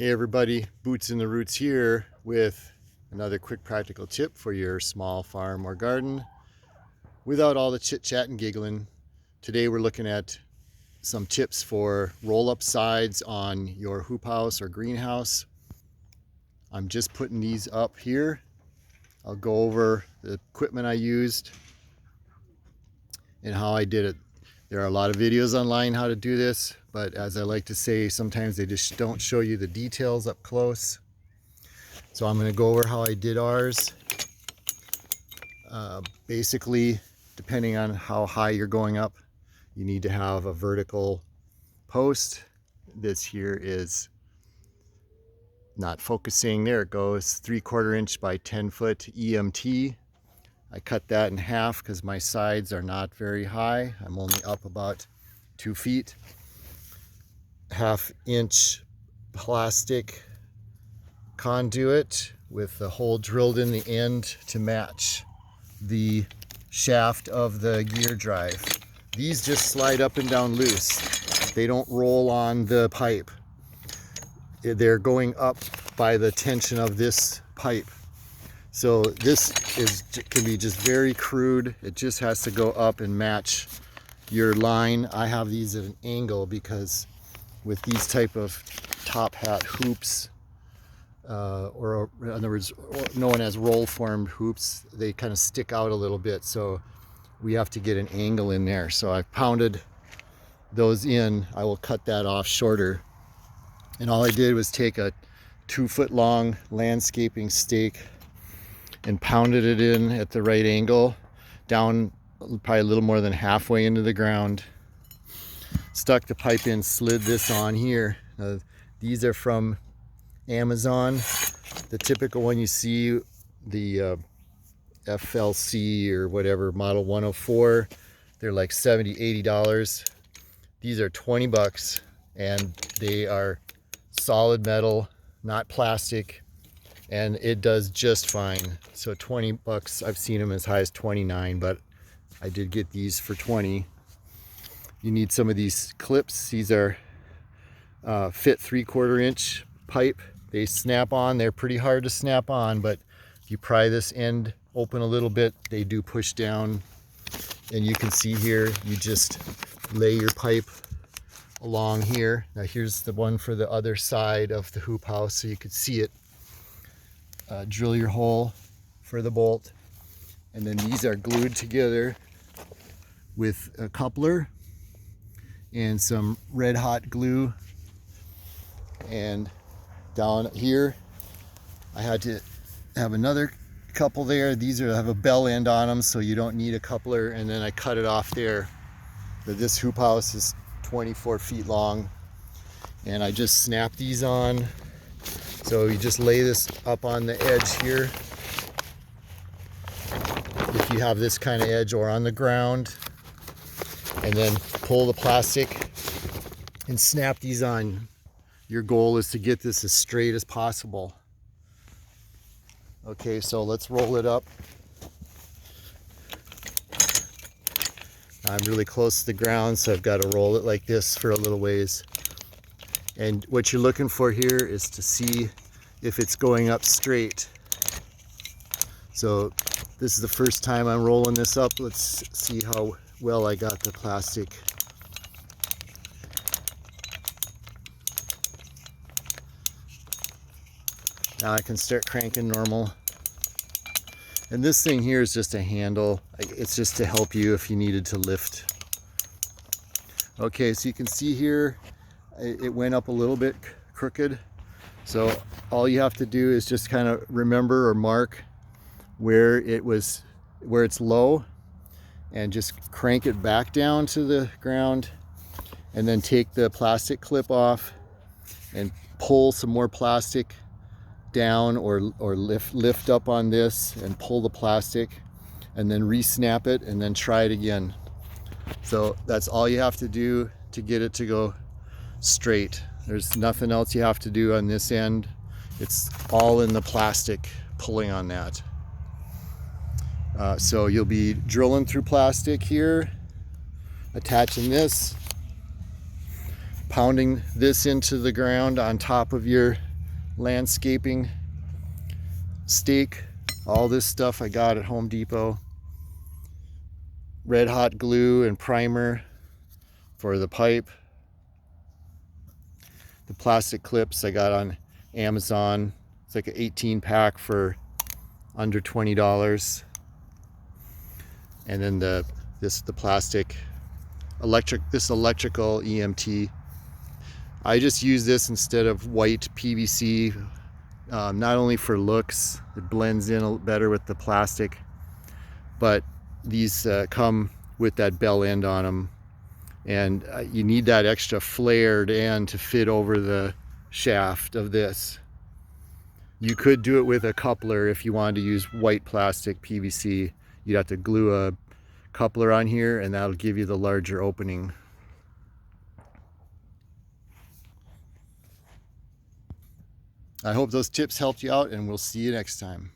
Hey everybody, Boots in the Roots here with another quick practical tip for your small farm or garden without all the chit chat and giggling. Today we're looking at some tips for roll-up sides on your hoop house or greenhouse. I'm just putting these up here. I'll go over the equipment I used and how I did it. There are a lot of videos online how to do this, but as I like to say, sometimes they just don't show you the details up close. So I'm going to go over how I did ours. Basically, depending on how high you're going up, you need to have a vertical post. This here is not focusing. There it goes, 3/4 inch by 10 foot EMT. I cut that in half because my sides are not very high. I'm only up about 2 feet. 1/2 inch plastic conduit with the hole drilled in the end to match the shaft of the gear drive. These just slide up and down loose. They don't roll on the pipe. They're going up by the tension of this pipe. So this can be just very crude. It just has to go up and match your line. I have these at an angle because with these type of top hat hoops, or in other words, known as roll formed hoops, they kind of stick out a little bit. So we have to get an angle in there. So I pounded those in. I will cut that off shorter. And all I did was take a 2-foot long landscaping stake and pounded it in at the right angle, down probably a little more than halfway into the ground. Stuck the pipe in, slid this on here. These are from Amazon. The typical one you see, the FLC or whatever, model 104, they're like $70, $80. These are 20 bucks and they are solid metal, not plastic, and it does just fine. So 20 bucks, I've seen them as high as 29, but I did get these for 20. You need some of these clips. These are fit 3/4 inch pipe. They snap on. They're pretty hard to snap on, but if you pry this end open a little bit, they do push down. And you can see here, you just lay your pipe along here. Now here's the one for the other side of the hoop house so you could see it. Drill your hole for the bolt, and then these are glued together with a coupler and some red hot glue. And down here I had to have another couple there. These have a bell end on them, so you don't need a coupler. And then I cut it off there. But this hoop house is 24 feet long, and I just snap these on. So you just lay this up on the edge here, if you have this kind of edge, or on the ground, and then pull the plastic and snap these on. Your goal is to get this as straight as possible. Okay, so let's roll it up. I'm really close to the ground, so I've got to roll it like this for a little ways. And what you're looking for here is to see if it's going up straight. So this is the first time I'm rolling this up. Let's see how well I got the plastic. Now I can start cranking normal. And this thing here is just a handle. It's just to help you if you needed to lift. Okay, so you can see here, it went up a little bit crooked. So all you have to do is just kind of remember or mark where it's low, and just crank it back down to the ground, and then take the plastic clip off and pull some more plastic down, or lift up on this and pull the plastic, and then re-snap it, and then try it again. So that's all you have to do to get it to go straight. There's nothing else you have to do on this end. It's all in the plastic pulling on that. So you'll be drilling through plastic here, attaching this, pounding this into the ground on top of your landscaping stake. All this stuff I got at Home Depot. Red hot glue and primer for the pipe. The plastic clips I got on Amazon. It's like an 18 pack for under $20. And then the plastic electrical EMT. I just use this instead of white PVC, not only for looks, it blends in better with the plastic, but these come with that bell end on them, and you need that extra flared end to fit over the shaft of this. You could do it with a coupler if you wanted to use white plastic PVC. You'd have to glue a coupler on here, and that'll give you the larger opening. I hope those tips helped you out, and we'll see you next time.